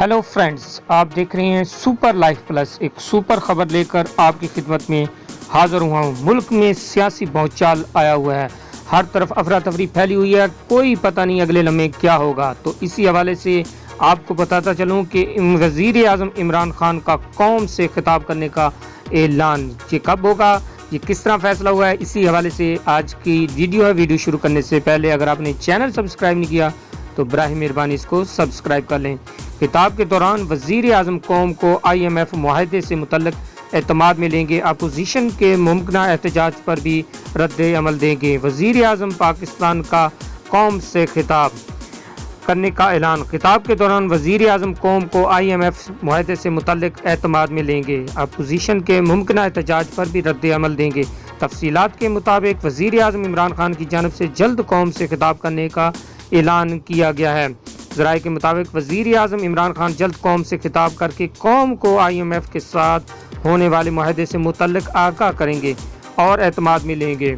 Hello friends, आप देख रहे हैं सुपर लाइफ प्लस। एक सुपर खबर लेकर आपकी खिदमत में हाजिर हुआ हूँ। मुल्क में सियासी भौचाल आया हुआ है, हर तरफ अफरा तफरी फैली हुई है, कोई पता नहीं अगले लम्हे क्या होगा। तो इसी हवाले से आपको बताता चलूँ कि वज़ीर आज़म इमरान खान का कौम से खिताब करने का ऐलान ये कब होगा, ये किस तरह फैसला हुआ है, इसी हवाले से आज की वीडियो है। वीडियो शुरू करने से पहले अगर आपने चैनल सब्सक्राइब नहीं किया तो बराह मेहरबानी इसको सब्सक्राइब कर लें। खिताब के दौरान वज़ीर आज़म कौम को IMF मुआहदे से मुतल्लिक एतमाद में लेंगे, अपोजिशन के मुमकिना एहतजाज पर भी रद्द अमल देंगे। वज़ीर आज़म पाकिस्तान का कौम से खिताब करने का ऐलान। खिताब के दौरान वज़ीर आज़म कौम को IMF मुआहदे से मुतल्लिक एतमाद में लेंगे, अपोजिशन के मुमकिना एहतजाज पर भी रद्द अमल देंगे। तफसीलात के मुताबिक वज़ीर आज़म इमरान खान की जानिब से जल्द कौम से खिताब करने का ऐलान किया गया है। ज़राए के मुताबिक वज़ीर आज़म इमरान खान जल्द कौम से खिताब करके कौम को IMF के साथ होने वाले मुआहदे से मुतल्लिक आगाह करेंगे और एतमाद में लेंगे।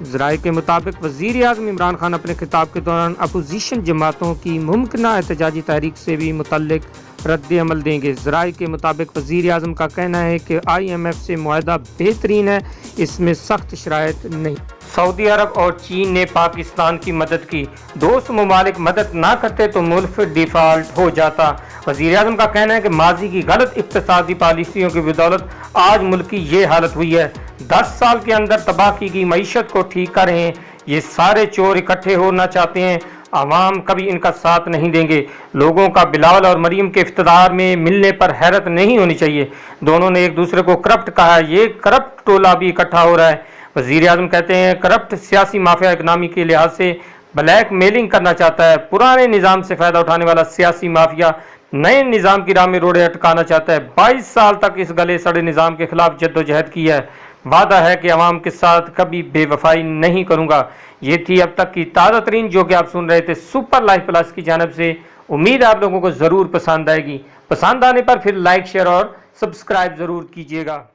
ज़राए के मुताबिक वज़ीर आज़म इमरान खान अपने खिताब के दौरान अपोजिशन जमातों की मुमकिना एहतजाजी तहरीक से भी मुतल्लिक रद्द अमल देंगे। ज़राए के मुताबिक वज़ीर आज़म का कहना है कि IMF से मुआहदा बेहतरीन है, इसमें सख्त शराइत नहीं। सऊदी अरब और चीन ने पाकिस्तान की मदद की, दोस्त ममालिक मदद ना करते तो मुल्क डिफ़ाल्ट हो जाता। वज़ीर आज़म का कहना है कि माजी की गलत इक़्तिसादी पॉलिसियों की बदौलत आज मुल्क की ये हालत हुई है। 10 साल के अंदर तबाह की गई मईशत को ठीक कर रहे हैं। ये सारे चोर इकट्ठे होना चाहते हैं, आवाम कभी इनका साथ नहीं देंगे। लोगों का बिलावल और मरीम के इफ्तिदार में मिलने पर हैरत नहीं होनी चाहिए। दोनों ने एक दूसरे को करप्ट कहा है, ये करप्ट टोला भी इकट्ठा हो रहा है। वज़ीर आज़म कहते हैं करप्ट सियासी माफिया इकनॉमी के लिहाज से ब्लैक मेलिंग करना चाहता है। पुराने निज़ाम से फ़ायदा उठाने वाला सियासी माफिया नए निज़ाम की राह में रोड़े अटकाना चाहता है। 22 साल तक इस गले सड़े निज़ाम के खिलाफ जद्दोजहद की है। वादा है कि अवाम के साथ कभी बेवफाई नहीं करूँगा। ये थी अब तक की ताज़ा तरीन जो कि आप सुन रहे थे सुपर लाइफ प्लस की जानिब से। उम्मीद आप लोगों को ज़रूर पसंद आएगी। पसंद आने पर फिर लाइक, शेयर और सब्सक्राइब ज़रूर कीजिएगा।